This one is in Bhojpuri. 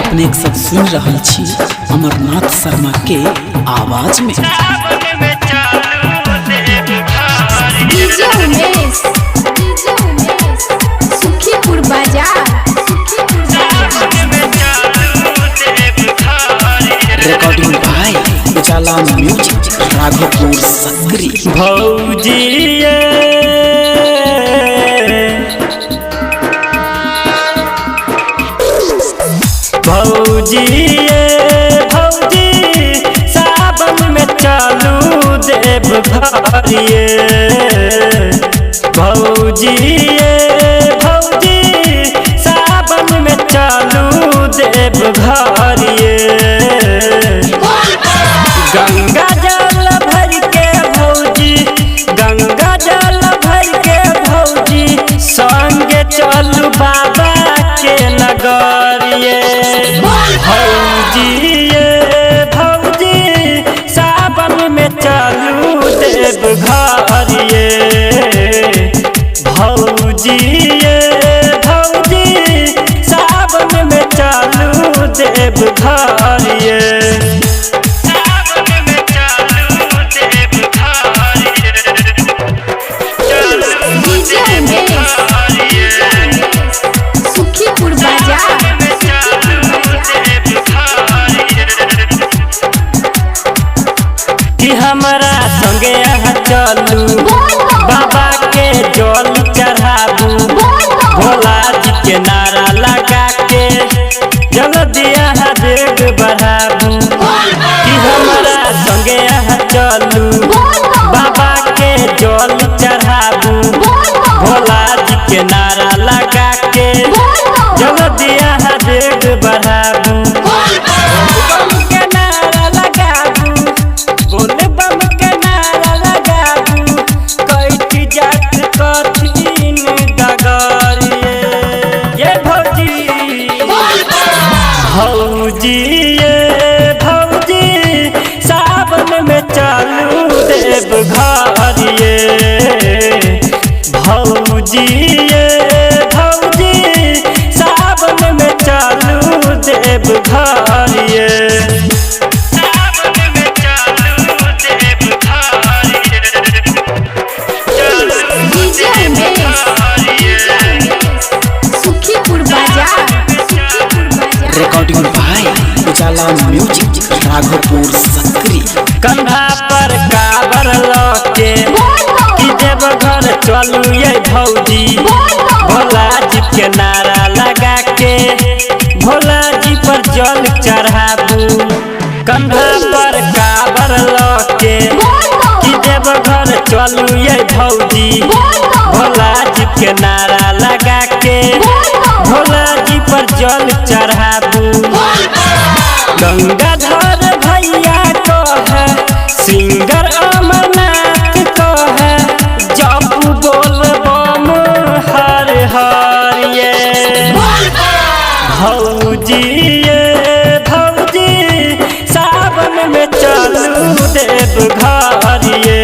अपने सब सुन रहल छी अमरनाथ शर्मा के आवाज में। डीजे उमेश सुखीपुर बाजार रिकॉर्डिंग बाय उजाला म्यूजिक राघोपुर सकरी। भौजी भौजी भौजी सावन में चालू देव घरिए भौजी भौजी सावन में चालू देव घरिए गंगा जल भर के भौजी गंगा जल भर के भौजी संगे चलू बाबा के नगरिए भौजी भौजी सावन में चालू देव घरिए भौजी भौजी सावन में चालू देव घरिए। सुखीपुर बाजार कि हमरा संगे यहाँ चलू बाबा के जल चढ़ाबू भोला जी के नारा लगा के जल्दी यहाँ देग बढ़ाबू कि हमरा संगे यहाँ चलू बाबा के जल चढ़ाबू भोला जी के नारा लगा के जल्दी यहाँ देग बढ़ाबू के नारा लगाबू बोले बम के नारा लगाबू कैठी जात कठिन डगरिए ये भौजी भौजी भौजी सावन में चालू देव घरिए भौजी भौजी सावन में चालू देव घरिए। सुखीपुर बाजार रिकॉर्डिंग बाय उजाला म्यूजिक राघोपुर सकरी। कंधा पर काबर लके कि देव घर चलू ये भौजी भोला जी के नारा लगा के भोला जी पर जल चढ़ाबू कंधा पर काबर लके कि देव घर चलू ये भौजी भोला जी के नारा लगा के भोला जी पर जल चढ़ाबू गंगाधर भैया को है सिंगर अमरनाथ को है जब बोल बम हर हर ये भौजी भौजी सावन में चालू देव घरिए